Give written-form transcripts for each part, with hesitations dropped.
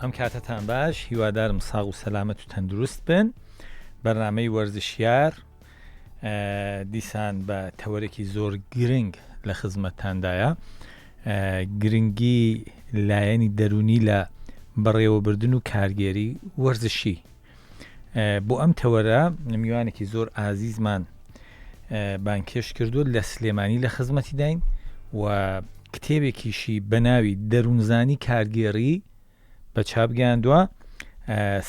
ئەم کاتتان باش هیوادارم ساغ و سەلامەت و تەندروست بن. بەرنامەی وەرزشیار دیسان بە تەوەرێکی زۆر گرنگ لە خزمەتتاندایە، گرنگی لایەنی دەرونی لە بەڕێوەبردن و کارگێری وەرزشی. بۆ ئەم تەوەرە میوانێکی زۆر ئازیزمان بانکێش کردو لە سلێمانی لە خزمەتی داین و کتێبێکیشی بەناوی دەروونزانی کارگێڕی بە چاپگەاندووە.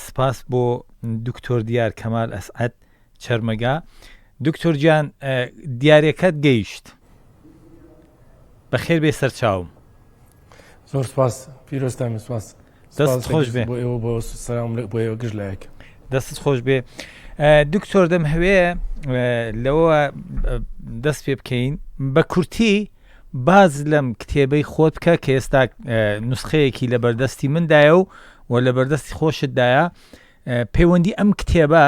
سپاس بۆ دکتۆر دیار کەمال ئەسعەد چەرمەگا. دکتۆر گیان، دیارەکەت گەیشت، بەخێر بێ سەرچاوم. زۆر سپاس پیرۆستامی، سپاس. دەست خۆش بێ. بۆ ئێوە بۆ سەلام بۆ ئێوە گشت لایەک. دەستت خۆش بێ. دکتۆر دەم هەوێ لەوە دەست پێ بکەین بە کورتی باز لەم کتێبەی خۆت بکە کە ئێستا نوسخەیەکی لە بەردەستی مندایە و لە بەردەستی خۆشتدایە. پەیوەندی ئەم کتێبە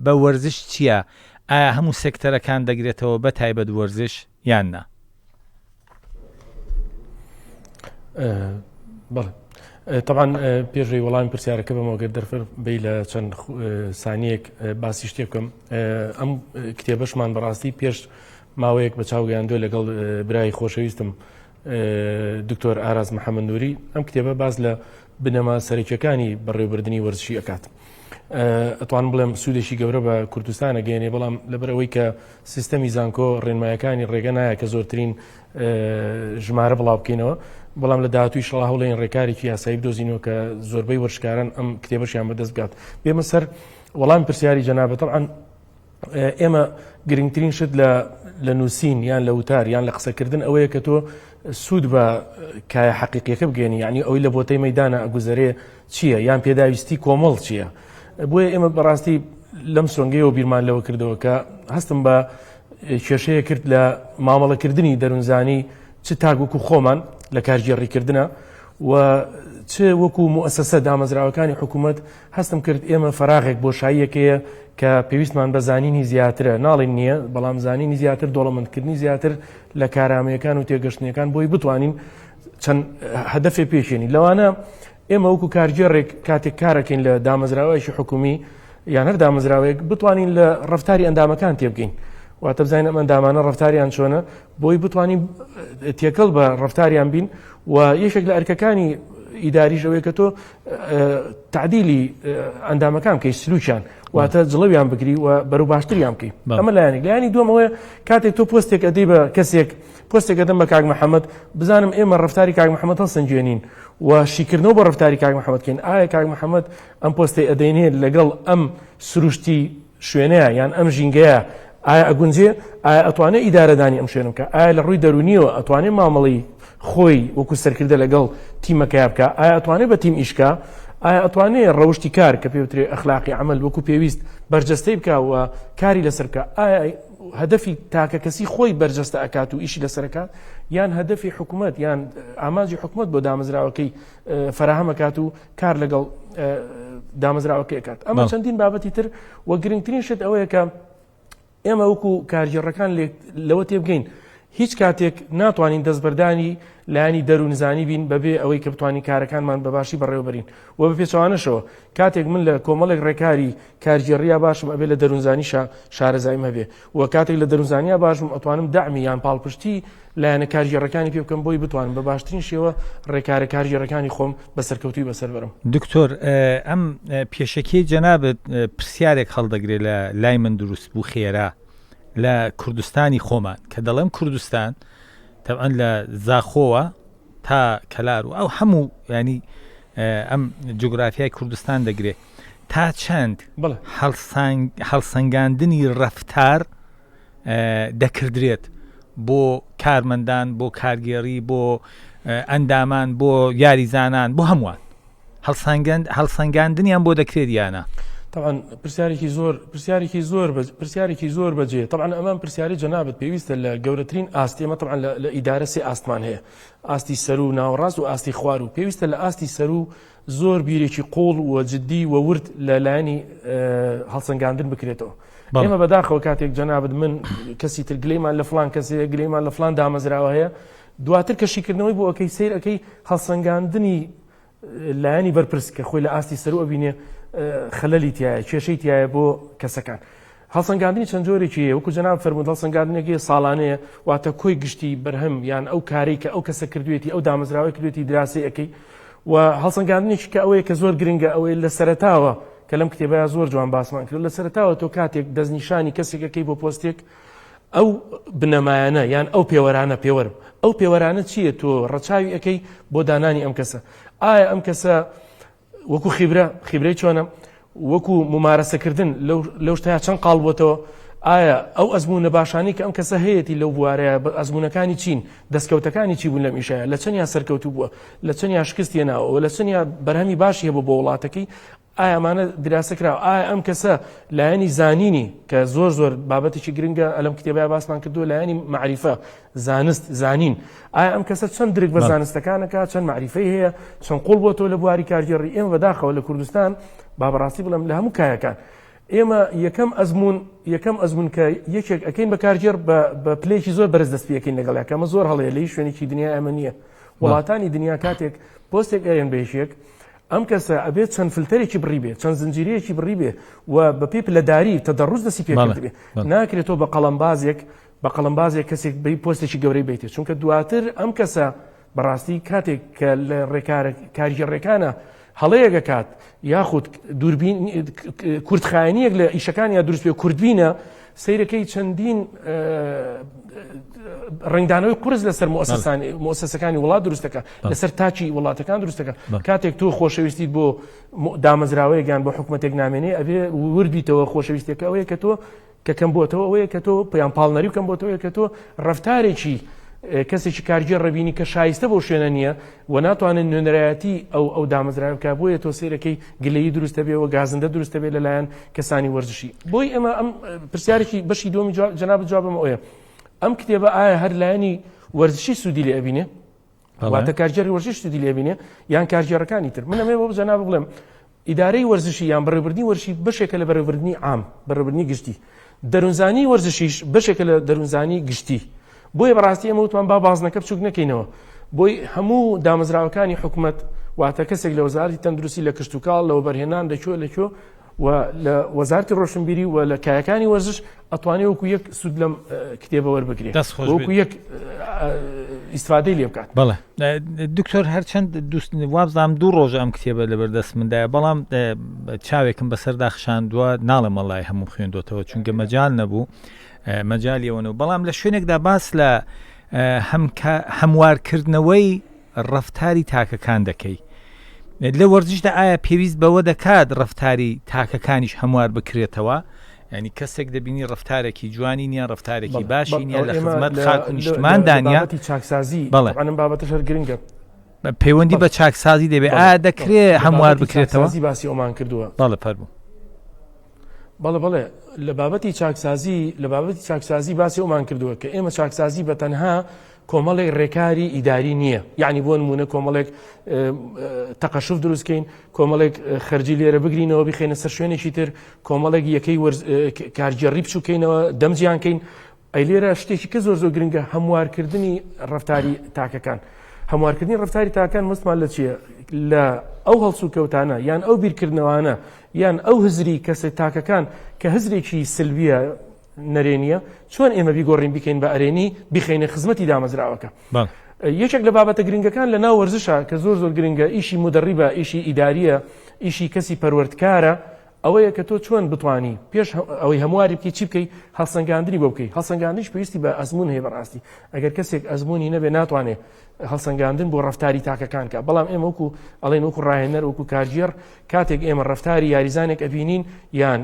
بە وەرزش چییە؟ ئایا هەموو سێکتەرەکان دەگرێتەوە بە تایبەت وەرزش یان نا؟ بەڵێ، طبعا پێشەوەی وەڵامی پرسیارەکە بەمەوەگەر دەرفەر بێ لە چەند سانیەک باسی شتێک بکەم. ئەم کتێبەشمان بەڕاستی پێش ماوەیەک بە چاوگەیاندوێ لەگەڵ برای خۆشەویستم دکتۆر ئاراز محەممەد نووری ئەم کتێبە باز لە بنەما سەرەکیەکانی بەڕێوەبردننی وەرزشی ئەکات. ئەتوانم بڵێم سوودێکی گەورە بە کوردستانە گەێنێ، بەڵام لەبەرەوەی کە سیستەمی زانکۆ ڕێنمایەکانی ڕێگە نایە کە زۆرترین ژمارە بڵاو بکەینەوە، بەڵام لە داهاتووی شڵا هەوڵێن ڕێکارێکی یاسایی بدۆزینەوە کە زۆربەی وەرزشکاران ئەم کتێبەشیان بەدەست بکات. بێمە سەر وەڵامی پرسیاری جەنابەت. طبعا ئێمە گرنگترین شت لە نووسین یان لە وتار یان لە قسەکردن ئەوەیە کە تۆ سوود بە کایە حەقیقیەکە بگەێنی، یعنی ئەوەی لە بۆتەی مەیدانە ئەگوزارێ چییە یان پێداویستی کۆمەڵ چییە. بۆیە ئێمە بەڕاستی لەم سۆنگەیەوە بیرمان لەوە کردەوە کە هەستم بە کێشەیە کرد لە مامەڵەکردنی دەروونزانی چ تاگوکو خۆمان لە کارگێڕیکردنە و چ وەکو موسسە دامەزراوەکانی حکوومەت هەستم کرد ئێمە فەراغێک بۆ شایەکەیە کە پێویستمان بە زانینی زیاترە، ناڵێن نییە، بەڵام زانینی زیاتر، دۆڵەمەندکردنی زیاتر لە کارامەیەکان و تێگەشتنیەکان بۆی بتوانین چەند هەدەفێ پێشێنی. لەوانە ئێمە وەکو کارگێڕێک کاتێک کارەکەین لە دامەزراوەیەکی حکومی یان هەر دامەزراوەیەک بتوانین لە ڕەفتاری ئەندامەکان تێبگەین، واتە بزانین ئەم ئەندامانە ڕەفتاریان چۆنە بۆی بتوانین تێکەڵ بە ڕەفتاریان بین. و یەکێک لە ئەرکەکانی ئیداریش ئەوەیە کە تۆ تعدیلی ئەندامەکان بکەی، سلووکیان، واتە جڵەویان بگری و بەرەو باشتریان بکەی. ئەمە لایەنی دووەمەوەیە کاتێک تۆ پۆستێک ئەدەی بە کەسێک، پۆستێک ئەدەم بە کاک محەممەد، بزانم ئێمە ڕەفتاری کاک محەممەد هەڵسەنجێنین و شیکردنەوە بە ڕەفتاری کاک محەممەد بکەین. ئایا کاک محەممەد ئەم پۆستی ئەدەینێت لەگەڵ ئەم سروشتی شوێنەیە یان ئەم ژینگەیە ئایا ئەگونجێ؟ ئایا ئەتوانێت ئیدارەدانی ئەم شوێنە بکە؟ ئایا لە ڕووی دەرونیەوە ئەتوانێت مامەڵی خۆی وەکو سەرکردە لەگەڵ تیمەکەیا بکە؟ ئایا ئەتوانێت بە تیم ئیشکا؟ ئایا ئەتوانێت ڕەوشی کار کە پێوترێت ئەخلاقی عمل وەکو پێویست بەرجەستەی بکە و کاری لەسەر بکە؟ ئایا هەدەفی تاکە کەسی خۆی بەرجەستە ئەکات و ئیشی لەسەرەکات، یان هەدەفی حکوومەت یان ئاماجی حکوومەت بۆ دامەزراوەکەی فەراهەمەکات و کار لەگەڵ دامەزراوەکەی ئەکات؟ ئەمە چەندین بابەتی تر و گرنگترین شت ئەوەیە کە ئێمە وەکو کارگێڕەکان لەوە تێبگەین هیچ کاتێک ناتوانین دەستبەردانی لایانی دەروونزانی بین بەبێ ئەوەی کە بتوانین کارەکانمان بەباشی بەڕێوەبەرین. و بە پێچەوانەشەوە کاتێک من لە کۆمەڵێک ڕێکاری کارگێڕیا باشم ئەبێ لە دەروونزانی شارەزاییم هەبێ، و کاتێک لە دەروونزانیا باشم ئەتوانم داعمی یان پاڵپشتی لایەنە کارگێڕەکانی پێ بکەم بۆی بتوانم بە باشترین شێوە ڕێکارە کارگێڕەکانی خۆم بەسەرکەوتوی بەسەر بەرم. دکتۆر، ئەم پێشەکەی جەنابەت پرسیارێک هەڵدەگرێت لە لای من دروست بوو خێرا لە کوردستانی خۆمان، کە دەڵێم کوردستان تەبعەن لە زاخۆوە تا کەلار و ئەو هەموو ینی ئەم جوگرافیای کوردستان دەگرێت تا چەند هەڵسەنگاندنی ڕەفتار دەکردرێت بۆ کارمەندان، بۆ کارگێڕی، بۆ ئەندامان، بۆ یاریزانان، بۆ هەمووان هەڵسەنگاندنیان بۆ دەکرێت یانە؟ طبعا پرسیارێکی زۆر بەجێ. طبعا ئەمان پرسیاری جەنابەت پێویستە لە گەورەترین ئاستی. ئێمە طبعا لە ئیدارە سێ ئاستمان هەیە، ئاستی سەر و ناوەڕاست و ئاستی خوار، و پێویستە لە ئاستی سەر و زۆر بیرێکی قوڵ و جددی و ورد لە لایەنی هەڵسەنگاندن بکرێتەوە. ئێمە بەداخەوە کاتێک جەنابەت من کەسی تر گلەیمان لە فلان کەسەیە، گلەیمان لە فلان دامەزراوە هەیە، دواتر کەشیکردنەوەی بۆ ئەەکەی سیر ئەەکەی هەڵسەنگاندنی لایەنی بەرپرس کە خۆی لە ئاستی سەر و ئەبینێ خەلەلی تایە کێشەی تایە بۆ کەسەکان. هەڵسەنگاندنی چەند جۆرێکی وەکو جەناب فەرموود هەڵسەنگاندنێکی ساڵانەیە واتە کۆی گشتی بەرهەم یان ئەو کارەی کە ئەو کەسە کردوێتی ئەو دامەزراوەی کردوێتی دراسی ئەەکەی و هەڵسەنگاندنێکی کە ئەوەیە کە زۆر گرنگە ئەوەی لە سەرەتاوە کە لەم کتێبەیە زۆر جوان باسمان کرد لە سەرەتاوە تۆ کاتێک دەستنیشانی کەسێکەکەی بۆ پۆستێک ئەو بنەمایانە یان ئەو پێوەرانە پێوەرم ئەو پێوەرانە چییە تۆ ڕەچاوی ئەەکەی بۆ دانانی ئەم کەسە ئایا ئەم کەسە وەکو خیبرەی چۆنە وەکو ممارەسەکردن لەو شتەیە چەند قاڵ بۆتەوە ئایا ئەو ئەزمونە باشانی کە ئەم کەسە هەیەی لەو بوارەیە ئەزمونەکانی چین دەستکەوتەکانی چی بوون لەم ئیشایە لە چەندیا سەرکەوتوو بووە لە چەندیا شکستی ناوە لە چەندیا بەرهەمی باشی هەبوو بۆ وڵاتەکەی ئایا ئەمانە دراسەکراوە ئایا ئەم کەسە لایەنی زانینی کە زۆر بابەتێکی گرنگە ئەلەم کتێبەیە باسمان کردووە لایەنی معریفە زانست زانین ئایا ئەم کەسە چەند درک بە زانستەکانەکە چەند معریفەی هەیە چەند قوڵ بۆ تۆ لە بواری کارگێڕی ئێمە بەداخەوە لە کوردستان با بەڕاستی بڵێم لە هەموو کایەکان ئێمە یەکەم ئەزمون کە یەکێک ئەەکەین بە کارگێر بە پلێکی زۆر بەرز دەست پێەکەین لەگەڵیەکەمە زۆر هەڵەیە لەی شوێنێکی دنیا ئەمە نییە وڵاتانی دنیا کاتێک پۆستێک ئەێن بێشێک ئەم کەسە ئەبێت چەند فلتەرێکی بڕی بێ چەند زنجیرەیەکی بڕی بێ و بە پێی پلەداری تەدەڕوز دەستی پێکرد بێ ناکرێتەوە بە قەڵەمبازێک کەسێک بەی پۆستێکی گەورەی بیتێ چونکە دواتر ئەم کەسە بەڕاستی کاتێک کە لە کارگەڕێکانە هەڵەیەگە کات یاخود کوردخایەنیەک لە ئیشەکان یا دروست پێ کوردبینە سیرەکەی چەندین ڕنگدانەوەی قرس لەسەر مؤسسەکانی وڵات دروستەکە لەسەر تاچی وڵاتەکان دروستەکە کاتێک تۆ خۆشەویستیت بۆ دامەزراوەیەکیان بۆ حکومەتێک نامێنێ ئەبێ وردبیتەوە خۆشەویستەکە ئەوەیە کە تۆ کە کەم بۆتەوە ئەوەیە کە تۆ پەیام پاڵنەری و کەم بۆتەوەیە کە تۆ ڕەفتارێکی کەسێکی کارگێر ڕەبینی کە شایستە بۆ شوێنە نییە و ناتوانن نوێنەرایەتی ئەو دامەزراوەکە بۆیە تۆ سیرەکەی گلەیی دروستە بێ و گازندە دروستە بێ لەلایەن کەسانی وەرزشی بۆی ئەمە ئەم پرسیارێکی بەشی دووەمی جەناب جوابم ئەوەیە ئەم کتێبە ئایا هەر لایەنی وەرزشی سوودی لێ ئەبینێ واتە کارگێری وەرزش سوودی لێ ئەبینێ یان کارگێڕەکانی تر من ئەمێ بۆ جەناب بڵێم ئیدارەی وەرزشی یان بەڕێوەبردنی وەرزشی بەشێکە لە بەڕێوەبردنی عام بەڕێوەبردنی گشتی دەروونزانی وەرزشیش بەشێکە لە دەروونزانی گشتی بۆیە بەڕاستی ئەمە وتمان با بازنەکە بچووک نەکەینەوە بۆی هەموو دامەزراوەکانی حکوومەت واتە کەسێک لە وەزارەتی تەندروستی لە کشت و کاڵ لەوە بەرهێنان لەکوێ و لە وەزارەتی ڕۆشنبیری و لە کایەکانی وەرزش ئەتوانێت وەکو یەک سوود لەم کتێبە وەربگرێت وەکو یەک ئیسفادەی لێ بکات. بەڵێ دکتۆر هەرچەند وابزانام دوو ڕۆژە ئەم کتێبە لەبەردەست مندایە بەڵام چاوێکم بەسەردا خشاندووە ناڵێم وەڵای هەموو خوێندۆتەوە چونکە مەجال نەبوو مەجالیەوەنەوە بەڵام لە شوێنێکدا باس لە هەموارکردنەوەی ڕەفتاری تاکەکان دەکەی لە وەرزشدا ئایا پێویست بەوە دەکات ڕەفتاری تاکەکانیش هەموار بکرێتەوە ینی کەسێک دەبینی ڕەفتارێکی جوانی نییە ڕەفتارێکی باشی نییە لە خزمەت خاک و نیشتماندانە چاکسازی بابەتەش هەر گرنگە پەیوەندی بە چاکسازی دەبێت ئایا دەکرێت هەموار بکرێتەوە باسی ئەومان کردووە بەڵێ فەرموو بەڵێ لە بابەتی چاکسازی باسی ئەومان کردووە کە ئێمە چاکسازی بە تەنها کۆمەڵێک ڕێکاری ئیداری نییە یعنی بۆ نمونە کۆمەڵێک تەقەشف دروستکەین کۆمەڵێک خەرجی لێرە بگرینەوە بخێنە سەر شوێنێکی تر کۆمەڵێک یەکەی کارگێڕی بچووکەینەوە دەمجیانکەین ئەی لێرە شتێکی کە زۆر گرنگە هەموارکردنی ڕەفتاری تاکەکان هەموارکردنی ڕەفتاری تاکان مستمان لە چییە لە ئەو هەڵسو کەوتانە یان ئەو بیرکردنەوانە یان ئەو هزری کەسە تاکەکان کە هزرێکی سلویە نەرێنیە چۆن ئێمە بیگۆڕین بکەین بە ئەرێنی بخینە خزمەتی دامەزراوەکە یەکێک لە بابەتە گرنگەکان لە ناو وەرزشە کە زۆر گرنگە ئیشی مدەڕیبە ئیشی ئیداریە ئیشی کەسی پەروەردکارە ئەوەیە کە تۆ چۆن بتوانی پێش ئەوەی هەمواری بکەی چی بکەی هەڵسەنگاندنی بۆ بکەی هەڵسەنگاندنیش پێویستی بە ئەزمون هەیە بەڕاستی ئەگەر کەسێک ئەزمونی نەبێ ناتوانێت هەڵسەنگاندن بۆ ڕەفتاری تاکەکان کە بەڵام ئێمە وەکو ئەڵێن وەکو ڕاهێنەر وەکو کارگێڕ کاتێک ئێمە ڕەفتاری یاریزانێک ئەبینین یان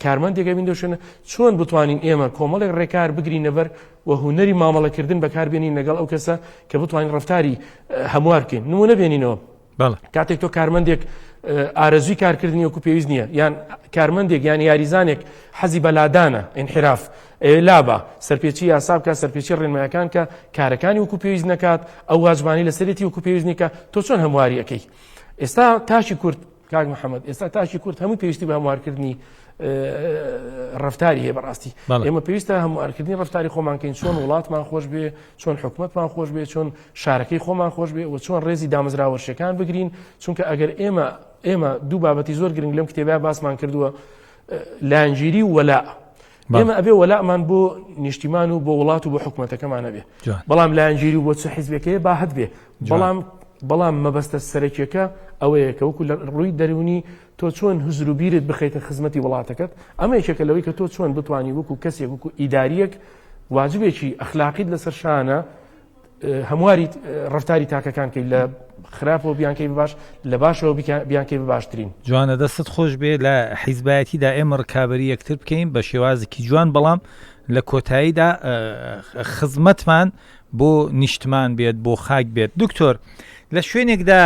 کارمەندێک ئەبین دەشێنە چۆن بتوانین ئێمە کۆمەڵێک ڕێکار بگرینە بەر و هونەری مامەڵەکردن بەکاربێنین لەگەڵ ئەو کەسە کە بتوانین ڕەفتاری هەموار بکەین نمونە بێنینەوە کاتێک تۆ کارمەندێک ئارەزوی کارکردنی وەکو پێویست نییە یان کارمەندێک یان یاریزانێک حەزی بەلادانە ئینحراف لابە سەرپێچی یاسا بکە سەرپێچی ڕێنمایەکان کە کارەکانی وەکو پێویست نەکات ئەو واجبانی لەسەرێتی وەکو پێویست نیکە تۆ چۆن هەمواریەکەی ئێستا تاشی کورد کاک محەممەد ئێستا تاشی کورد هەموو پێویستی بە هەموارکردنی ڕفتاری هەیە بەڕاستی ئێمە پێویستە هەموارکردنی ڕفتاری خۆمانکەین چۆن وڵاتمان خۆش بێ چۆن حکوومەتمان خۆش بێ چۆن شارەکەی خۆمان خۆش بێ و چۆن ڕێزی دامەزراوەشەکان بگرین چونکە ئەگەر ئێمە دوو بابەتی زۆر گرنگ لەم کتێبە باسمان کردووە لایەنگیری و وەلا ئێمە ئەبێ وەلامان بۆ نیشتیمان و بۆ وڵات و بۆ حکوومەتەکەمانە بێ بەڵام لایەنگیری و بۆ چ حیزبەکەیە با هەت بێ بەڵام مەبەستە سەرەکیەکە ئەوەیە کە وەکو لە ڕووی دەرونی تۆ چۆن هزر و بیرت بخەیتە خزمەتی وڵاتەکەت ئەمە یەکێکە لەوەی کە تۆ چۆن بتوانی وەکو کەسێک وەکو ئیداریەک واجبێکی ئەخلاقیت لەسەر شانە هەمواری ڕفتاری تاکەکان کەی لە خراپەوە بیانکەی باش لە باشەوە بیانکەی باشترین جوانە دەستت خۆش بێ لە حیزبایەتیدا ئێمە ڕکابەری یەکتر بکەین بە شێوازێکی جوان بەڵام لە کۆتاییدا خزمەتمان بۆ نیشتمان بێت بۆ خاک بێت دکتۆر لە شوێنێکدا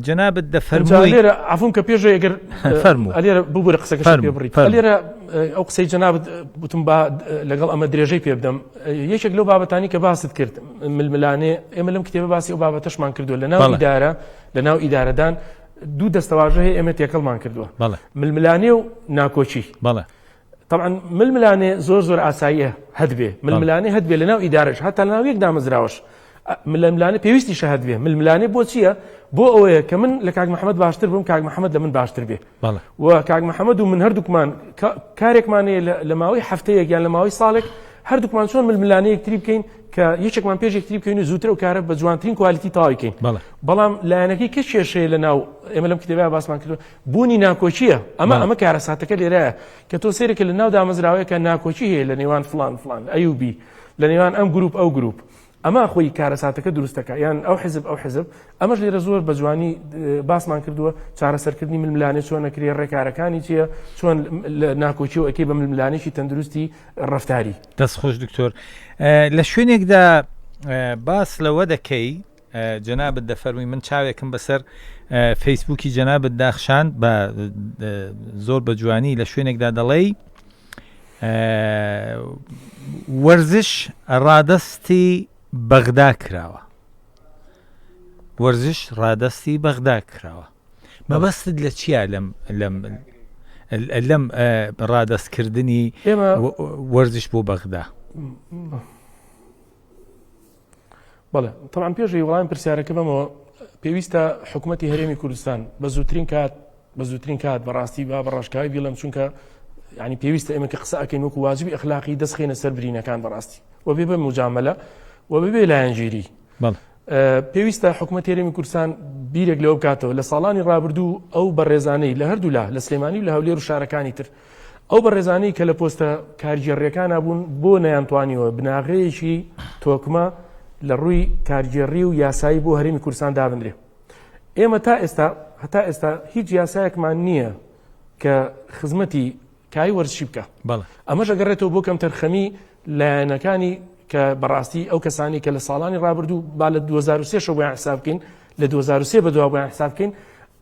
جەنابەت دەفەرمووی لێرە عفوم کە پێش ئەگەر لێرە ببوورە قسەکەش پێ بڕیت لێرە ئەو قسەی جەنابەت وتم با لەگەڵ ئەمە درێژەی پێ بدەم یەکێک لەو بابەتانی کە باست کرد ململانێ ئێمە لەم کتێبە باسی ئەو بابەتەشمان کردووە لە ناو ئیدارەدان دوو دەستەواژە هەیە ئێمە تێکەڵمان کردووە ململانێ و ناکۆچی طبعا ململانێ زۆر ئاساییە هەد بێ ململانێ هەد بێ لە ناو ئیدارەش هەتا لە ناو یەک دامەزراوەش ململانێ پێویستی شەهەد بێ ململانێ بۆ چییە بۆ ئەوەیە کە من لە کاک محەممەد باشتر بم کاک محەممەد لە من باشتر بێ و کاک محەممەد و من هەردووکمان کارێکمانەیە لە ماوەی هەفتەیەک یان لە ماوەی ساڵێک هەردووکمان چۆن ململانێ یەکتری بکەین کە یەکێکمان پێش یەکتری بکەین و زووتر و کارە بە جوانترین کوالیتی تەواوی بکەین بەڵام لایەنەکەی کە کێشەیە لە ناو ئێمە لەم کتێبە باسمان کردو بوونی ناکۆچیە ئەمە کارەساتەکە لێرەیە کە تۆ سێرێکە لە ناو دامەزراوەیە کە ناکۆچی هەیە لە نێوان فلان ئەیوبی لە نێوان ئەم گروپ ئەو گروپ ئەمە خۆی کارەساتەکە دروستەکە یان ئەو حزب ئەمەش لێرە زۆر بە جوانی باسمان کردووە چارەسەرکردنی ململانێ چۆن نەکرێ ڕێکارەکانی چییە چۆن لە ناکۆچی و ئەکەی بە ململانێکی تەندروستی ڕفتاری دەست خۆش دکتۆر لە شوێنێکدا باس لەوە دەکەی جەنابەت دەفەرمووی من چاوێکم بەسەر فەیسبووکی جەنابەت داخشان بە زۆر بە جوانی لە شوێنێکدا دەڵێی وەرزش ڕادەستی بەغدا کراوە وەرزش ڕادەستی بەغدا کراوە مەبەستت لە چییە لەم ڕادەستکردنی وەرزش بۆ بەغدا بەڵێ طبعا پێشی وەڵامی پرسیارەکە بەمەوە پێویستە حکوومەتی هەرێمی کوردستان بە زووترین کات بەڕاستی با بە ڕاشکاوی بیڵم چونکە يعني پێویستە ئێمە کە قسە ئەکەین وەکو واجبی ئەخلاقی دەستخێنە سەر برینەکان بەڕاستی و بێ بە مجاملە و بێ لایەنگیری پێویستە حکوومەت هەرێمی کوردستان بیرێک لەوە بکاتەوە لە ساڵانی ڕابردوو ئەو بەڕێزانەی لە هەردوو لە سلێمانی و لە هەولێر و شارەکانی تر ئەو بەڕێزانەی کە لە پۆستە کارگێڕیەکان بوون بۆ نەیانتوانیەوە بناغەیەکی تۆکمە لە ڕووی کارگێڕی و یاسایی بۆ هەرێمی کوردستان دابنرێ ئێمە هەتا ئێستا هیچ یاسایەکمان نییە کە خزمەتی کای وەرزشی بکە ئەمەش ئەگەڕێتەوە بۆ کەم تەرخەمی لایەنەکانی کە بەڕاستی ئەو کەسانی کە لە ساڵانی ڕابردوو با لە 2023 بۆیان حساب بکەین لە 2023 بەدوا بۆیان حساب بکەین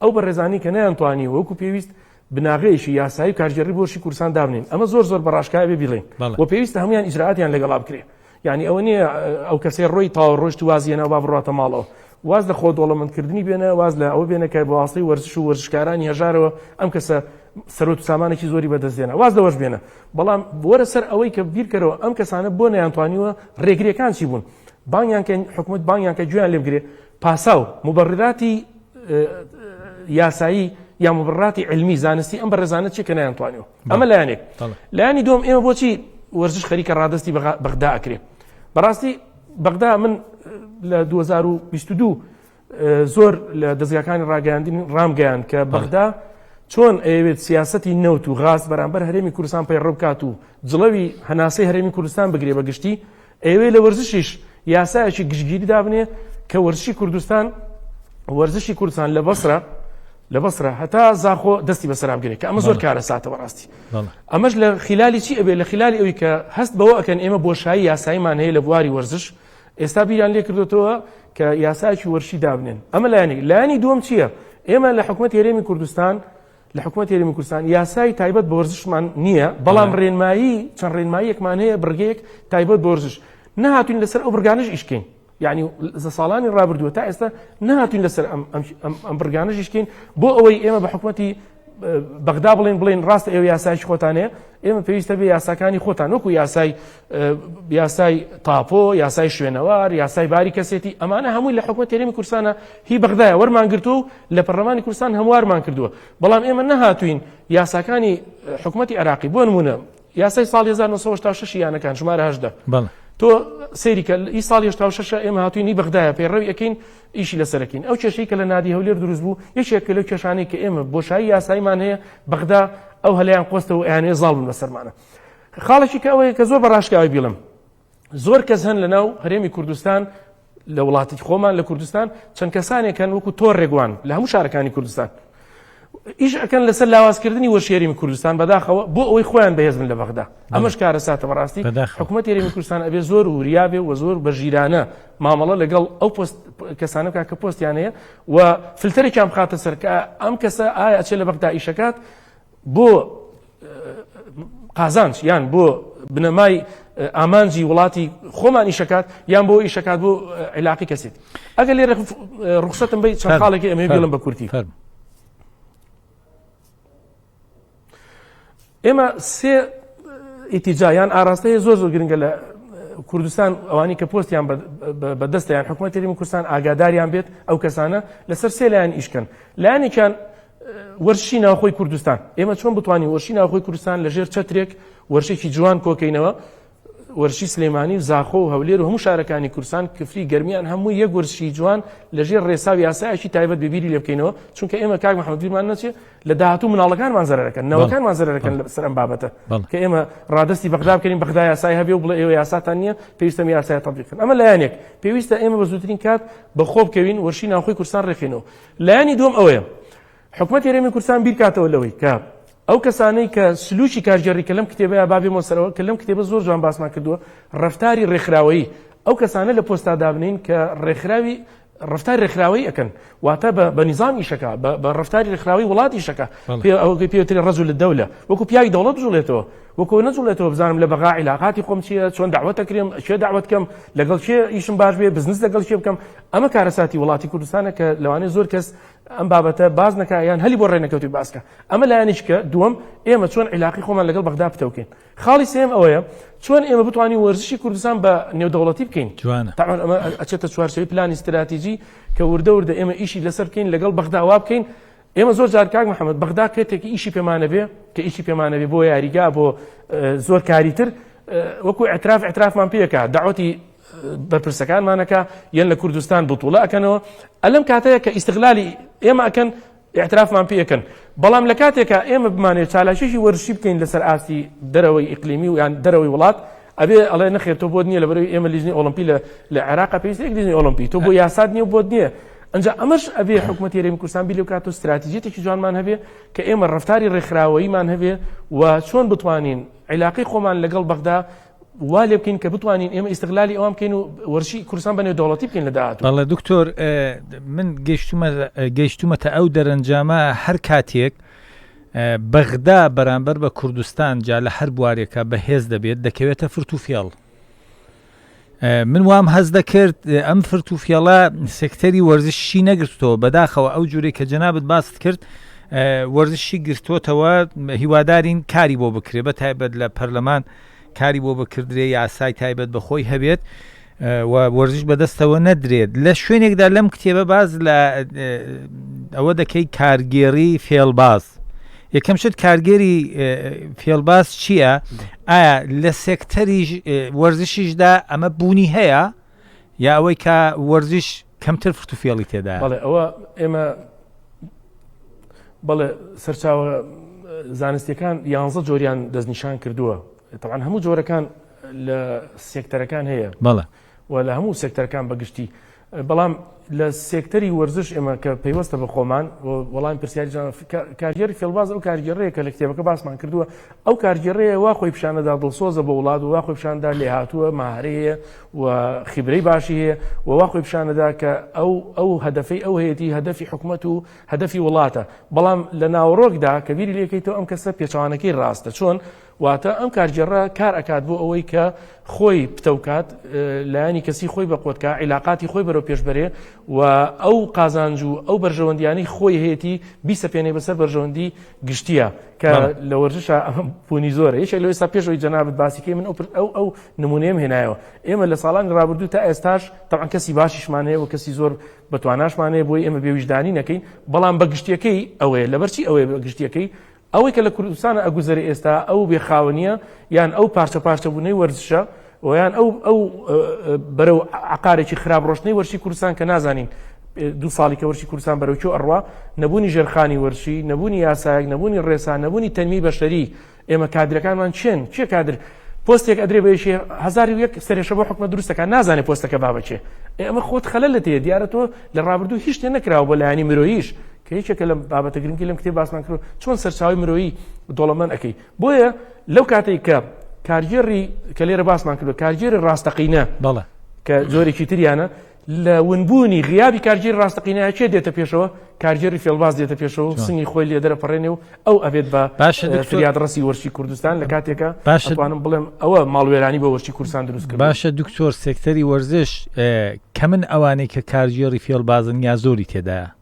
ئەو بەڕێزانی کە نەیانتوانی وەکو پێویست بناغەیەکی یاسایی کارگێڕی بۆشی کوردستان دابنین ئەمە زۆر بەڕاشکای بێ بیڵێن و پێویستە هەمویان ئیجراعاتیان لەگەڵا بکرێ یعنی ئەوە نییە ئەو کەسەی ڕۆی تاوە ڕۆژت وازیێنە با بڕاتە ماڵەوە واز لە خۆ دۆڵەمەندکردنی بێنە واز لە ئەوە بێنە کە بە واسطەی وەرزش و وەرزشکارانی هەژارەوە ئەم کەسە سەرۆت و سامانێکی زۆری بەدەستێنە واز لەوەش بێنە بەڵام وەرە سەر ئەوەی کە بیرکەرەوە ئەم کەسانە بۆ نەیانتوانیوە ڕێگریەکان چی بوون بانگیان حکوومەت بانگیان کە گوێیان لێ بگرێ پاساو مبەڕراتی یاسایی یا مبەڕراتی علمی زانستی ئەم بەڕێزانە چی کە نەیانتوانیوە ئەمە لایەنێک لایەنی دووەم ئێمە بۆچی وەرزش خەریکە ڕادەستی بەغدا ئەکرێ بەڕاستی بەغدا من لە 2022 زۆر لە دەستگاکانی ڕاگەیاندن ڕامگەیان کە بەغدا چۆن ئەوێت سیاسەتی نەوت و غاز بەرامبەر هەرێمی کوردستان پەیڕەو بکات و جڵەوی هەناسەی هەرێمی کوردستان بگرێ بە گشتی ئەوێ لە وەرزشیش یاسایەکی گشتگیری دابنێ کە وەرزشی کوردستان لە بەسرە هەتا زاخۆ دەستی بەسەرا بگرێت کە ئەمە زۆر کارە ساتە بەڕاستی ئەمەش لە خلالی چی ئەبێ لە خلالی ئەوی کە هەست بەوە ئەکەن ئێمە بۆشایی یاساییمان هەیە لە بواری وەرزش ئێستا بیریان لێ کردوتەوە کە یاسایەکی وەرشی دابنێن ئەمە لایەنی دووەم چییە ئێمە لە حکوومەت هەرێمی کوردستان یاسای تایبەت بە وەرزشمان نییە بەڵام ڕێنمایی چەند ڕێنماییەکمان هەیە بڕگەیەک تایبەت بە وەرزش نەهاتوین لەسەر ئەو بڕگانش ئیشکەین یعنی ساڵانی ڕابردووە تا ئێستا نهاتوین لەسەر ئەم بڕگانەشیشکین بۆ ئەوەی ئێمە بە حکوومەتی بەغدا بڵێن ڕاستە ئێوە یاسایشی خۆتانەیە ئێمە پێویستە بێ یاساکانی خۆتان وەکو یاسای تاپۆ، یاسای شوێنەوار، یاسای باری کەسێتی، ئەمانە هەمووی لە حکوومەت هەرێمی کوردستانە هی بەغدایە وەرمان گرتووە و لە پەرلەمانی کوردستان هەموارمان کردووە. بەڵام ئێمە نەهاتوین یاساکانی حکوومەتی عێراقی بۆ نمونە یاسای ساڵی 1986 یانەکان ژمارە 18 تۆ سەیری کە ئی ساڵی 86 ئێمە هاتووینی بەغدایە پێڕەوی ئەەکەین ئیشی لەسەرەکەین. ئەو کێشەی کە لە نادی هەولێر دروست بوو یەکێکە لەو کێشانەی کە ئێمە بۆشایی یاساییمان هەیە بەغدا ئەو هەلەیان قۆستەوە ئەیانەیە زاڵ بوون بەسەرمانە. خاڵێکی کە ئەوەیە کە زۆر بەڕاشکاوی بیڵم زۆر کەس هەن لەناو هەرێمی کوردستان لە وڵاتی خۆمان لە کوردستان چەند کەسانێکن وەکو تۆڕ ڕێگوان لە هەموو شارەکانی کوردستان ئیش ئەەکەن لەسەر لاوازکردنی وەرشی هەرێمی کوردستان بەداخەوە بۆ ئەوەی خۆیان بەهێز بن لە بەغدا. ئەمەش کارە ساتە بەڕاستی حکوومەتی هەرێمی کوردستان ئەبێ زۆر وریا بێ و زۆر بە ژیرانە مامەڵە لەگەڵ ئەو کەسانە کە پۆستیان هەیە و فلتەرێکیان بخاتە سەر کە ئەم کەسە ئایا ئەچێت لە بەغدا ئیشەکات بۆ قازانج یان بۆ بنەمای ئامانجی وڵاتی خۆمان ئیشەکات یان بۆ ئیشەکات بۆ عیلاقی کەسێت. ئەگەر لێرە ڕوخسەتم بێت چەند خاڵێکی ئەمێ بێڵم بە کورتی. ئێمە سێ ئیتیجایان ئاراستەیە زۆر گرنگە لە کوردستان ئەوانی کە پۆستیان بەدەستیان حکوومەتی هەرێمی کوردستان ئاگاداریان بێت ئەو کەسانە لەسەر سێ لایەن ئیشکەن. لایەنێکیان وەرشی ناوخۆی کوردستان. ئێمە چۆن بتوانین وەرشی ناوخۆی کوردستان لەژێر چەترێک وەرشێکی جوان کۆکەینەوە وەرشی سلێمانی و زاخۆ و هەولێر و هەموو شارەکانی کوردستان کفری گەرمیان هەموو یەک وەرشی جوان لەژێر ڕێساوی یاسایەکی تایبەت ببیری لێ بکەینەوە چونکە ئێمە کاک محەممەد بیرمان نەچێت لە داهاتوو مناڵەکانمان زەرەکەن نەوەکانمان زەرەکەن لەسەر ئەم بابەتە کە ئێمە ڕادستی بەغدا بکەین بەغدا یاسای هەبێ و بڵێ ئێوە یاساتان نییە پێویستە یاسای تەطبیق بکەن. ئەمە لایەنێک پێویستە ئێمە بە زووترین کات بەخۆ بکەوین وەرشی ناوخۆی کوردستان ڕێکخێنەوە. لایەنی دووەم ئەوەیە حکوومەتی هەرێمی کوردستان بیرکاتەوە لەوەی کە ئەو کەسانەی کە سلوکی کارژێڕی کە لەم کتێبەیە بابێ مۆسەرەوە کە لەم کتێبە زۆر جوان باسمان کردووە ڕەفتاری ڕێکخراوەیی ئەو کەسانە لە پۆستا دابنین کە ڕفتاری ڕێکخراوەیی ئەکەن واتە بە نیزام ئیشەکە بە ڕفتاری ڕێکخراوەی وڵات ئیشەکە ئەوەی پێوتری ڕەجل لە دەولە وەکو پیاوی دەوڵەت بژوڵێتەوە وەکو نەجوڵێتەوە بزانم لە بەغا عیلاقاتی خۆم چییە چۆن داوەتە کرێم چێ داوەت کەم لەگەڵ چێ ئیشم باش بێ بزنس لەگەڵ چێ بکەم. ئەمە کارەساتی وڵاتی کوردستانە کە لەوانەیە زۆر کەس ئەم بابەتە باز نەکایان هەلی بۆ ڕێنەکەوتی باسکە. ئەمە لایەنیشکە دووەم ئێمە چۆن عیلاقی خۆمان لەگەڵ بەغدا بتەوکەین. خاڵی سێم ئەوەیە چۆن ئێمە بتوانین وەرزشی کوردستان بە نێودەوڵەتی بکەین. تاوان ئەمە ئەچێتە چوارچێوەی پلانی استراتیژی کە وردە ئێمە ئیشی لەسەر بکەین لەگەڵ بەغدا وا بکەین. ئێمە زۆر جار کاک محەممەد بەغدا کاتێکی ئیشی پێمانە بێ کە ئیشی پێمانە بێ بۆ یاریگا بۆ زۆر کاریتر وەکو ئەترافمان پێکە داوەتی بەرپرسەکانمانەکە یان لە کوردستان بتوڵە ئەکەنەوە ئەلەم کاتەیە کە ئیستیغلالی ئێمە ئەکەن ئاعترافمان پێەکەن. بەڵام لە کاتێکە ئێمە بمانێت چالاشێکی وەرشی بکەین لەسەر ئاستی دەرەوەی ئیقلیمی و یان دەرەوەی وڵات ئەبێ ئەڵێ نەخێر تۆ بۆ نییە لەبەرەوەی ئێمە لیژنی ئۆلمپی لە عێراقا پێویستە لیژنی ئۆلمپی تۆ بۆ یاسات نییە و بۆت نییە. ئەنجا ئەمەش ئەبێ حکوومەتی هەرێمی کوردستان بیلێ بکات و استراتیژیەتێکی جوانمان هەبێ کە ئێمە ڕفتاری ڕێکخراوەییمان هەبێ و چۆن بتوانین عیلاقی خۆمان لەگەڵ بەغدا وا لێ بکەین کە بتوانین ئێمە ئیستیغلالی ئەوام بکەین و وەرشی کوردستان بە نێودەوڵەتی بکەین لە داهاتوو. بەڵێ دکتۆر من گەیشتومەتە ئەو دەرەنجامە هەر کاتێک بەغدا بەرامبەر بە کوردستان جا لە هەر بوارێکە بەهێز دەبێت دەکەوێتە فرت و فێڵ. من وام هەز دەکرد ئەم فرت و فێڵە سێکتەری وەرزشی نەگرتەوە بەداخەوە ئەو جوورەی کە جەنابەت باست کرد وەرزشی گرتوۆتەوە هیوادارین کاری بۆ بکرێ بە تایبەت لە پەرلەمان کاری بۆ بکردرێ یاسای تایبەت بەخۆی هەبێت و وەرزش بەدەستەوە نەدرێت. لە شوێنێکدا لەم کتێبە باز لە ئەوە دەکەی کارگێری فێڵباز. یەکەم شت کارگێری فێڵباز چییە؟ ئایا لە سێکتەری وەرزشیشدا ئەمە بوونی هەیە یا ئەوەی کە وەرزش کەمتر فرت و فێڵی تێدا؟ بەڵێ ئەوە ئێمە بەڵێ سەرچاوە زانستیەکان 11 جۆریان دەستنیشان کردووە. طبعا هەموو جۆرەکان لە سێکتەرەکان هەیە بەڵێ و لە هەموو سێکتەرەکان بەگشتی. بەڵام لە سێکتەری وەرزش ئێمە کە پێیوەستە بە خۆمان وەڵامی پرسیاری کارگێری فێڵباز ئەو کارگێڕەیە کە لە کتێبەکە باسمان کردووە ئەو کارگێڕەیە وا خۆی پیشانەدا دڵسۆزە بە وڵات و وا خۆی پیشاندا لێ هاتووە ماهرەیە و خیبرەی باشی هەیە و وا خۆی پیشانەدا کە ئەو هەدەفەی ئەو هەیەی هەدەفی حکومەت و هەدەفی وڵاتە بەڵام لە ناوەڕۆکدا کە بیری لێکەیتەوە ئەم کەسە پێچوانەکەی ڕاستە چۆن واتە ئەم کارگێڕە کار ئەکات بۆ ئەوەی کە خۆی پتەوکات لایانی کەسی خۆی بە قوتکە عیلاقاتی خۆی بەرەو پێشبەرێ و ئەو قازانج و ئەو بەرژەوەندیانی خۆی هەیەی بیسەپێنێ بەسەر بەرژەوەندی گشتیە کە لە وەرزشە پونی زۆرە یەکێک لەوەی ئێستا پێشەوەی جەنابەت باسیکەی من ئەو نمونەیەم هێنایەوە ئێمە لە ساڵانی ڕابردوو تا ئێستاش تەبعاً کەسی باشیشمان هەیە و کەسی زۆر بەتواناشمان هەیە بۆی ئێمە بێویژدانی نەکەین بەڵام بە گشتیەکەی ئەوەیە لەبەرچی ئەوەیە بە گشتیەکەی ئەوەی کە لە کوردستانە ئەگوزەری ئێستا ئەو بێخاوەنیە یان ئەو پارچەبوونەی وەرزشە ویان ئەو بەرەو عقارێکی خراپ ڕۆشنەی وەرشی کوردستان کە نازانین 2 ساڵی کە وەرشی کوردستان بەرەوچۆ ئەڕوا نەبوونی ژێرخانی وەرشی نەبوونی یاسایەک نەبوونی ڕێسان نەبوونی تەنمی بەشەری ئێمە کادرەکانمان چێ کادر پۆستێک ئەدرێ بەیشێ 1001 سەرێشە بۆ حکومەت دروستەکە نازانێت پۆستەکە بابەچێ ئێمە خۆت خەلەل لە تێ دیارە تۆ لە ڕابردوو هیچ شتێ نەکراوە بۆ لایانی مرۆییش کە هیچێکە لە بابەتە گرنگی لەم کتێب باسمان کرد چۆن سەرچاوی مرۆیی دۆڵەمەند ئەەکەی بۆیە لەو کاتێک کە کارگێڕی کە لێرە باسمان کردو کارگێری ڕاستەقینە بەڵێ کە زۆرێکی تریانە لە ونبوونی غیابی کارگێری ڕاستەقینەیە چێ دێتە پێشەوە کارگێری فێڵباز دێتە پێشەوە سنگی خۆی لێ دەرەپەڕێنێ و ئەو ئەبێت بە فریادڕەسی وەرشی کوردستان لە کاتێکە باشتوانم بڵێم ئەوە ماڵوێرانی بە وەرشی کوردستان دروست کرد باشە دکتۆر سێکتەری وەرزش کە من ئەوانەی کە کارگێڕی فێڵبازن یا زۆری تێدایە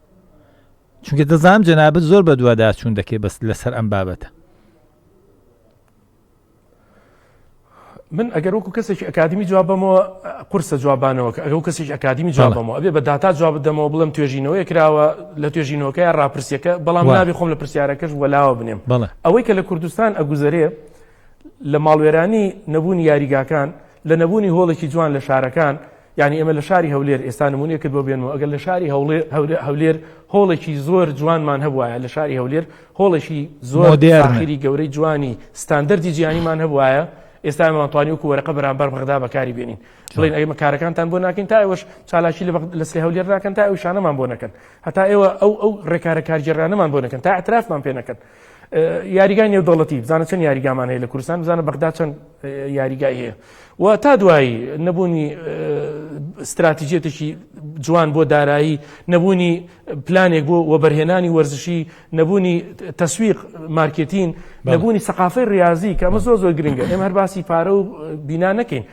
چونکە دەزانم جەنابەت زۆر بە دووادار چوون دەکەی بەس لەسەر ئەم بابەتە من ئەگەر وەکو کەسێکی ئەکادمی جواب بەمەوە قورسە جوابانەوە کە ئەگەر کەسێکی ئەکادمی جواب بەمەوە ئەبێ بە داتا جواب بدەمەوە بڵم توێژینەوەی کراوە لە توێژینەوەکەی ڕاپرسیەکە بەڵام نابێ خۆم لە پرسیارەکەش وەلاوە بنێم ئەوەی کە لە کوردستان ئەگوزەرێ لە ماڵوێرانی نەبوونی یاریگاکان لە نەبوونی هۆڵێکی جوان لە شارەکان یعنی ئێمە لە شاری هەولێر ئێستا نمونەیەکت بۆ بێنەوە ئەگەر لە شاری هەولێر هۆڵێکی زۆر جوانمان هەبوایە لە شاری هەولێر هۆڵێکی زۆر فاخری گەورەی جوانی ستاندەردی جیهانیمان هەبوایە ئێستا ئەمانتوانی وەکو وەرەقە بەرامبەر بەغدا بەکاری بێنین بڵێن ئەگەر کارەکانتان بۆ ناکەین تا ئێوەش چالاکی لە سلێ هەولێر ناکەن تا ئەو شانەمان بۆ نەکەن هەتا ئێوە ئەو ڕێکارە کارگێڕانەمان بۆ نەکەن تا اعترافمان پێ نەکەن یاریگای نێودەوڵەتی بزانە چەند یاریگامان هەیە لە کوردستان بزانە بەغدا چەند یاریگای هەیە و تا دوایی نەبوونی استراتیژیەتێکی جوان بۆ دارایی نەبوونی پلانێک بۆ وەبەرهێنانی وەرزشی نەبوونی تەسویق مارکێتین نەبوونی سەقافەی ڕاضی کە ئەمە زۆر گرنگە ئێمە هەر باسی پارە و بینا نەکەین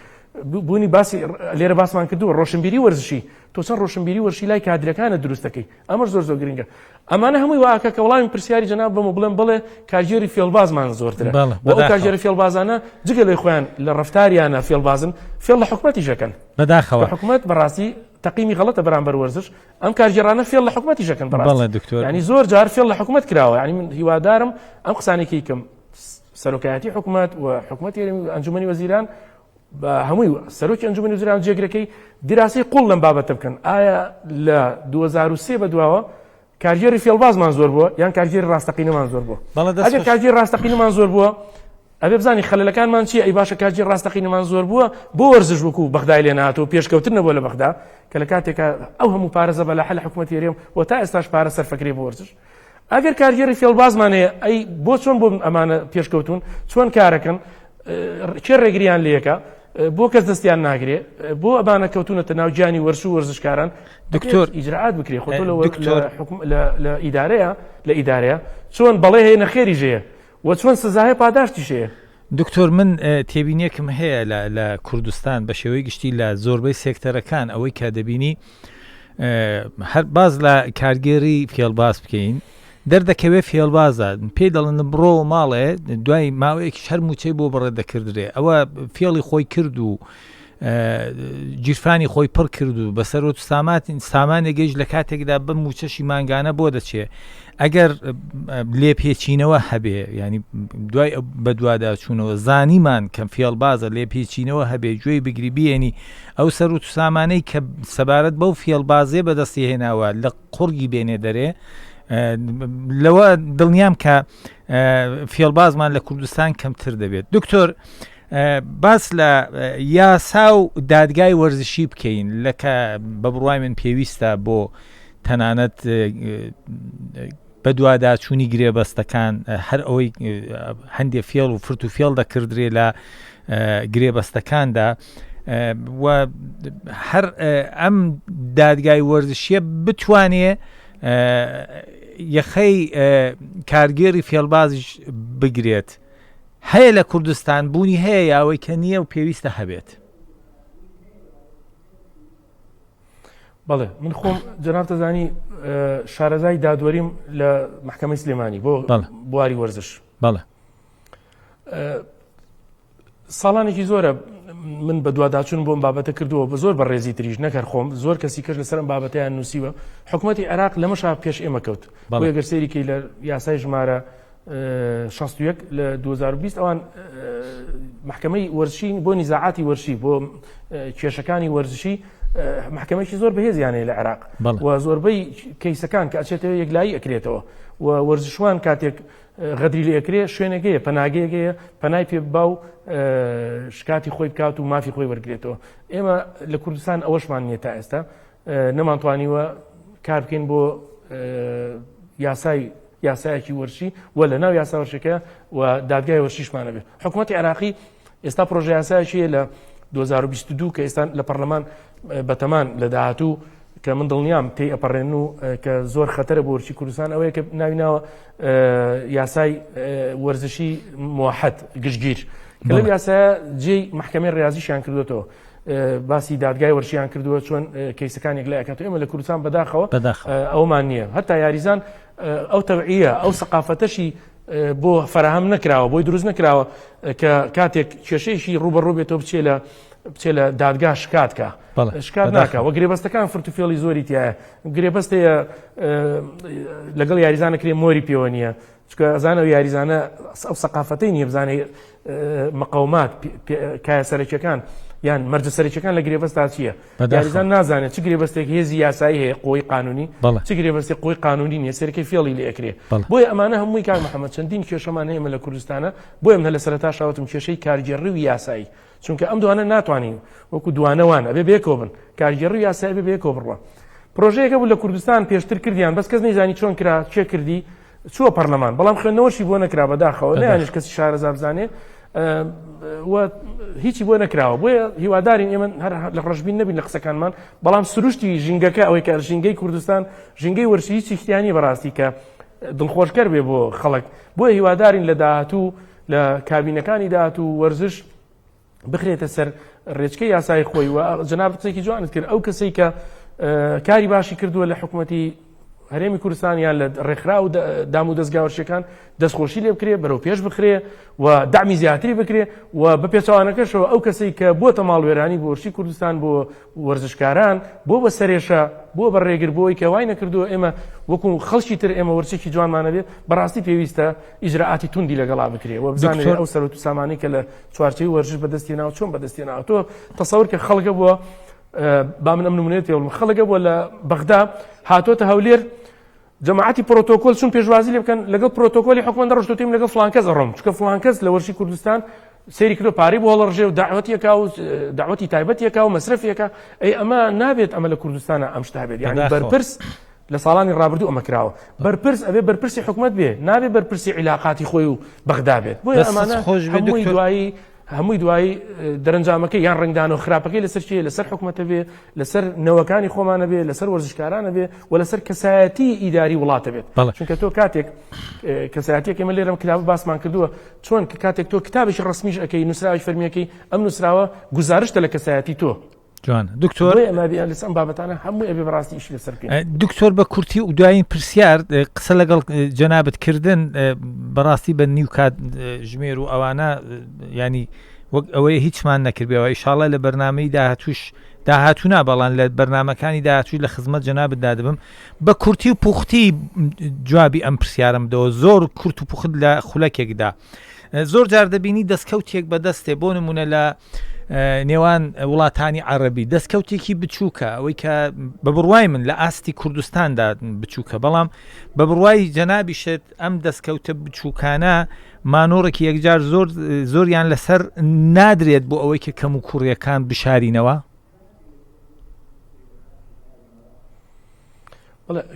بوونی باسی لێرە باسمان کردووە ڕۆشنبیری وەرزشی تۆ چەند ڕۆشنبیری وەرشی لای کادرەکانە دروستەکەی ئەمەش زۆر گرنگە ئەمانە هەمووی واکە کە وەڵامی پرسیاری جەناب بەمە بڵێم بڵێ کارگێری فێڵبازمان زۆرترە ئەو کارگێری فێڵبازانە جگە لەی خۆیان لە ڕەفتاریانە فێڵبازن فێڵ لە حکومەتیشەکەن بەداخەوە حکومەت بەڕاستی تەقیمی غەڵەتە بەرامبەر وەرزش ئەم کارگێڕانە فێڵ لە حکومەتیشەکەن بەڕاستی ینی زۆر جار فێڵ لە حکومەت کراوە ینی من هیوادارم ئەم قسانێکی کەم سەرۆکایەتی حکومەت و حکومەتی ئەنجومەنی وەزیران بە هەمووی سەرۆکی ئەنجومەنی وەزیران جێگرەکەی دیراسی قوڵ لەم بابەتە بکەن ئایا لە 2003 بەدواوە کارگێری فێڵبازمان زۆر بووە یان کارگێری ڕاستەقینەمان زۆر بووە ئەگەر کارگێری ڕاستەقینەمان زۆر بووە ئەبێ بزانی خەلەلەکانمان چیە ئەی باشە کارگێری ڕاستەقینەمان زۆر بووە بۆ وەرزش وەکو بەغدای لێ نهاتەوە پێشکەوتن نەبووە لە بەغدا کە لە کاتێکە ئەو هەموو پارەزە بە لە حەل حکومەتی هەرێم و تا ئێستاش پارە سەرفەکرێ بۆ وەرزش ئەگەر کارگێری فێڵبازمان هەیە ئەی بۆ چۆن بۆ ئەمانە پێشکەوتون چۆن کارەکەن چێ ڕێگریان لێکە بۆ کەس دەستیان ناگرێ بۆ ئەبانە کەوتونەتە ناو گیانی وەرش و وەرزشکاران دکتۆر ئیجرعات بکرێ خۆ لە ئیدارەیە چۆن بەڵێ هەیە نەخێری ژەیە و چۆن سزاهەیە پاداشتیشەیە دکتۆر من تێبینیەکم هەیە لە کوردستان بە شێوەی گشتی لە زۆربەی سێکتەرەکان ئەوەی کە دەبینی هەر باز لە کارگێری فێڵباز بکەین دەردەکەوێ فێڵبازە پێی دەڵن بڕۆ ماڵێ دوای ماوەیەکی هەر موچەی بۆ بەڕێ دەکردرێ ئەوە فێڵی خۆی کرد و جیرفانی خۆی پڕ کرد و بەسەرۆت سامانێک گەیشت لە کاتێکدا بە موچەشی مانگانە بۆ دەچێ ئەگەر لێپێچینەوە هەبێ ینی دوای بە دوادا چوونەوە زانیمان کەم فێڵبازە لێپێچینەوە هەبێ گوێی بگری بێنی ئەو سەرۆت سامانەی کە سەبارەت بەو فێڵبازێ بەدەستی هێناوە لە قوڕگی بێنێ دەرێ لەوە دڵنیام کە فێڵبازمان لە کوردستان کەمتر دەبێت دکتۆر باس لە یاسا و دادگای وەرزشی بکەین لەکە بە بڕوای من پێویستە بۆ تەنانەت بە دوواداچوونی گرێبەستەکان هەر ئەوەی هەندێ فێڵ و فرت و فێڵ دەکردرێ لە گرێبەستەکاندا و هەر ئەم دادگای وەرزشیە بتوانێ یەخەی کارگێری فێڵبازیش بگرێت. هەیە لە کوردستان بوونی هەیە یاوەی کە نییە و پێویستە هەبێت. بەڵێ من خۆم جەناب دەزانی شارەزای دادوەریم لە محکەمەی سلێمانی بۆ بواری وەرزش. بەڵێ ساڵانێکی زۆرە من بە دوواداچوون بۆم بابەتە کردووە بە زۆر بە ڕێزی تریش نەکەر خۆم زۆر کەسی کەس لەسەرم بابەتیان نووسیوە. حکوومەتی عێراق لەمەشا پێش ئێمە کەوت بۆ ئەگەر سەیریکەی لە یاسای ژمارە 61 لە 2020 ئەوان محکەمەی وەرزشی بۆ نیزاعاتی وەرزشی بۆ کێشەکانی وەرزشی محکەمەیەکی زۆر بەهێزیانەیە لە عێراق و زۆربەی کەیسەکان کە ئەچێتەوە یەکلایی ئەکرێتەوە و وەرزشوان کاتێک غەدری لێ ئەکرێ شوێنێکەیە پەناگەیەکەیە پەنای پێ باو شکاتی خۆی بکات و مافی خۆی وەرگێتەوە. ئێمە لە کوردستان ئەوەشمان نییە تا ئێستا نەمانتوانیوە کار بکەین بۆ یاسایەکی وەرزشی و لە ناو یاسا وەرزشەکە و دادگای وەرزشیشمانە بێت. حکوومەتی عێراقی ئێستا پرۆژە یاسایەکیە لە 2022 کە ئێستا لە پەرلەمان بەتەمان لە داهاتوو کە من دڵنیام تێی ئەپەڕێن و کە زۆر خەتەرە بۆ وەرزشی کوردستان ئەوەیە کە ناویناوە یاسای وەرزشی موحەد گشتگیر کە لەم یاسایە جێی محکەمەی ڕێاضیشیان کردوێتەوە باسی دادگای وەرزشیان کردووە چۆن کەیسەکان یەکلای ئەکاتەوە. ئێمە لە کوردستان بەداخەوە ئەومان نییە هەتا یاریزان ئەو تەوعیە ئەو سەقافەتەشی بۆ فراهم نەکراوە بۆی دروست نەکراوە کە کاتێک کێشەیەکی ڕوبەڕوو بێتەوە بچێ لە دادگا شکاتکە شکات ناکە و گرێبەستەکان فرتوفێڵی زۆری تایە گرێبەستەیە لەگەڵ یاریزانەکرێ مۆری پێوە نییە چکە ئەزانە و یاریزانە ئەو سەقافەتەی نییە بزانێ مەقاومات کایە سەرەکیەکان یان مەرجە سەرەکیەکان لە گرێبەستا چییە یاریزان نازانێت چ گرێبەستێک هێزی یاسایی هەیە قۆی قانونی چ گرێبەستی قۆی قانونی نیە سەرەکەی فێڵی لێ ئەکرێ. بۆیە ئەمانە هەمووی کاک محەممەد چەندین کێشەمان هەیە لە کوردستانە بۆیە من لە سەرەتا شاوتم کێشەی کارگێڕی و یاسایی چونکە ئەم دوانە ناتوانین وەکو دوانەوان ئەبێ بێکۆ بن کارگێڕی و یاسایی بێ بێکۆ بڕوە. پرۆژەیەکە بوو لە کوردستان پێشتر کردیان بەس کەس نەیزانی چۆن کرا چێ کردی چووە پەرلەمان بەڵام خوێندنەوەشی بۆ نەکرا بەداخەوە نەیانش کەسی شارەزا بزانێ هیچی بۆ نەکراوە. بۆیە هیوادارین ئێمە هەر لە ڕژبین نەبین لە قسەکانمان بەڵام سروشتی ژینگەکە ئەوەی کە ژینگەی کوردستان ژینگەی وەرزشی هیچی شتیانی بەڕاستی کە دڵخۆشکەر بێ بۆ خەڵک. بۆیە هیوادارین لە داهاتوو لە کابینەکانی داهاتوو وەرزش بخرێتە سەر ڕێچکەی یاسای خۆی و جەناب قسەیەکی جوانت کرد ئەو کەسەی کە کاری باشی کردووە لە حکوومەتی هەرێمی کوردستان یان لە ڕێکخرا و دام و دەستگا وەرزشیەکان دەستخۆشی لێ بکرێ بەرەو پێش بخرێ و دامی زیاتری بکرێ و بە پێچەوانەکەشەوە ئەو کەسەی کە بۆتە ماڵوێرانی بۆ وەرزشی کوردستان بۆ وەرزشکاران بۆ بە سەرێشە بۆ بە ڕێگر بۆی کە وای نەکردووە ئێمە وەکو خەڵکی تر ئێمە وەرزشێکی جوانمانە بێت بەڕاستی پێویستە ئیجراعاتی توندی لەگەڵا بکرێ و بزانێت ئەو سەرۆت و سامانەی کە لە چوارچەی وەرزش بەدەستێناوە چۆن بەدەستێناوە. تۆ تەسەوور کە خەڵکە بووە با من ئەم نمونێت پێوڵم خەڵکە بووە لە بەغدا هاتۆتە هەولێر جەماعەتی پرۆتۆکۆل چون پێشوازی لێ بکەن لەگەڵ پرۆتۆکۆلی حکومەت ڕۆشتوتیم لەگەڵ فڵان کەس ئەڕۆم چکە فڵان کەس لە وەرزشی کوردستان سەیری کردو پارەی بۆ هەڵەڕژێ و داعوەتیەکە و داعوەتی تایبەتیەکە و مەسرفیەکە ئەی ئەمە نابێت ئەمە لە کوردستانە ئەم شتە بێت یعنی بەرپرس لە ساڵانی ڕابردوو ئەمە کراوە بەرپرس ئەبێ بەرپرسی حکومەت بێ نابێت بەرپرسی عیلاقاتی خۆی و بەغدا بێت. بۆیە ئەمانە هەمووی دوایی دەرەنجامەکەی یان ڕنگدان و خراپەکەی لەسەر چیە لەسەر حکومەتە بێ لەسەر نەوەکانی خۆمانە بێ لەسەر وەرزشکارانە بێ و لەسەر کەسایەتی ئیداری وڵاتە بێت. چونکە تۆ کاتێک کەسایەتێک ئێمە لێرەم کتاب باسمان کردووە چۆن کە کاتێک تۆ کتابێکی ڕسمیش ئەەکەی نووسراوی فەرمیەکەی ئەم نووسراوە گزارشتە لە کەسایەتی تۆ جوان دکتۆر لەسەم بابەتانە هەموو ئەبێ بەڕاستی ئیشی لەسەر بکەین. دکتۆر بە کورتی و دوایین پرسیار قسە لەگەڵ جەنابەت کردن بەڕاستی بە نیو کات ژمێر و ئەوانە ینی وەک ئەوەیە هیچمان نەکردبێەوە ئیشاڵە لە بەرنامەی داهاتوونا بەڵام لە بەرنامەکانی داهاتووی لە خزمەت جەنابەت دادبم بە کورتی و پوختی جوابی ئەم پرسیارم دەوە زۆر کورت و پوخت لە خولەکێکدا زۆر جار دەبینی دەستکەوتێک بەدەستێ بۆ نمونە لە نێوان وڵاتانی عەرەبی دەستکەوتێکی بچووکە ئەوەی کە بە بڕوای من لە ئاستی کوردستاندا بچووکە بەڵام بە بڕوای جەنابیشت ئەم دەستکەوتە بچووکانە مانۆڕێکی یەکجار زۆریان لەسەر نادرێت بۆ ئەوەی کە کەم و کوڕیەکان بشارینەوە.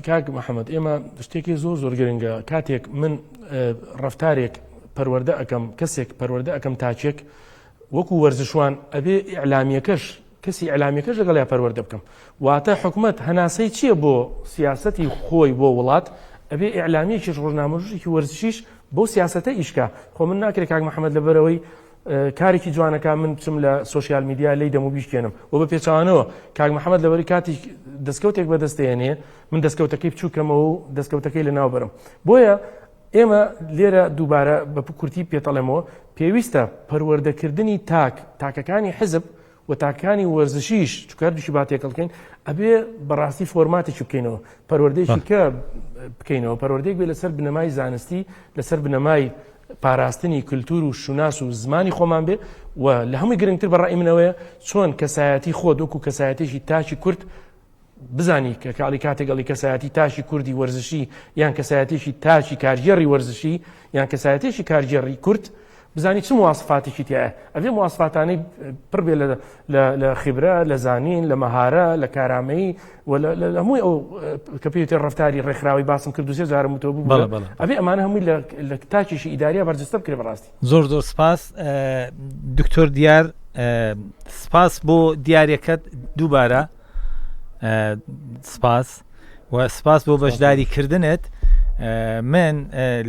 کاک محەممەد ئێمە شتێکی زۆر گرنگە کاتێک من ڕفتارێک پەروەردە ئەەکەم کەسێک پەروەردە ئەەکەم تاچێک وەکو وەرزشوان ئەبێ ئیعلامیەکەش کەسی ئیعلامیەکەش لەگەڵ یا پەروەردە بکەم واتە حکوومەت هەناسەی چییە بۆ سیاسەتی خۆی بۆ وڵات ئەبێ ئیعلامیەکیش ڕۆژنامەژێکی وەرزشیش بۆ سیاسەتە ئیشکا خۆ من ناکرێت کاک محەممەد لەبەرەوەی کارێکی جوانەکە من بچم لە سوۆسیال میدیا لی دەمو بیشکێنم و بە پێچوانەوە کاک محەممەد لەبەری کاتی دەستکەوتێک بەدەستێنێ من دەستکەوتەکەی بچووکەمەوە و دەستکەوتەکەی لە ناو بەرم بۆیە ئێمە لێرە دووبارە بە کورتی پێتەڵێمەوە پێویستە پەروەردەکردنی تاکەکانی حزب و تاکانی وەرزشیش چکاردوشی باتێکەڵکەین ئەبێ بەڕاستی فۆرماتێکی بکەینەوە پەروەردەیەکی کە بکەینەوە پەروەردەیەک بێ لەسەر بنەمای زانستی لەسەر بنەمای پاراستنی کللتور و شوناس و زمانی خۆمان بێ و لە هەمووی گرنگتر بەڕای منەوەیە چۆن کەسایەتی خۆ دۆکو کەسایەتێکی تاچی کورد بزانی کە کاڵی کاتێکگەڵی کەسایەتی تاشی کوردی وەرزشی یان کەسایەتێکی تاچی کارگێڕی وەرزشی یان کەسایەتێکی کارگێڕی کورد بزانی چ مواسفاتێکی تایە ئەوێ مواسفاتانەی پڕ بێ لە خیبرە لە زانین لە مەهارە لە کارامەیی هەمووی ئەو کە پێوتێ ڕفتاری ڕێکخراوی باسم کرد دوسێ جارە متۆ بوو ئەبێ ئەمانە هەمووی لە تاچێکی ئیداریە بەرجەستە بکرێ بەڕاستی. زۆر سپاس دکتۆر دیار سپاس بۆ دیارەکەت دووبارە سپاس و سپاس بۆ بەشداریکردنت من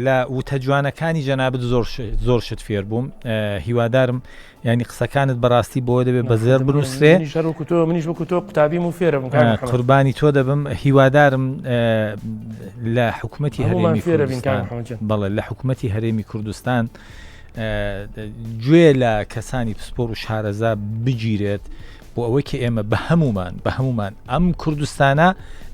لە وتە جوانەکانی جەنابەت زۆر شت فێر بووم هیوادارم ینی قسەکانت بەڕاستی بۆ دەبێت بەزێر بنووسێ منیش بە کوتۆ قوتابیم و فێرم قوربانی تۆ دەبم هیوادارم لە حکوومەتی هەرێمی کوردستان بەڵێ لە حکوومەتی هەرێمی کوردستان گوێ لە کەسانی پسپۆر و شارەزا بگیرێت بۆ ئەوەی کە ئێمە بە هەمومان ئەم کوردستانە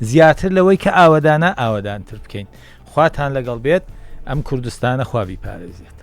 زیاتر لەوەی کە ئاوەدانە ئاوەدانتر بکەین خواتان لەگەڵ بێت ئەم کوردستانە خوا بیپارێزێت.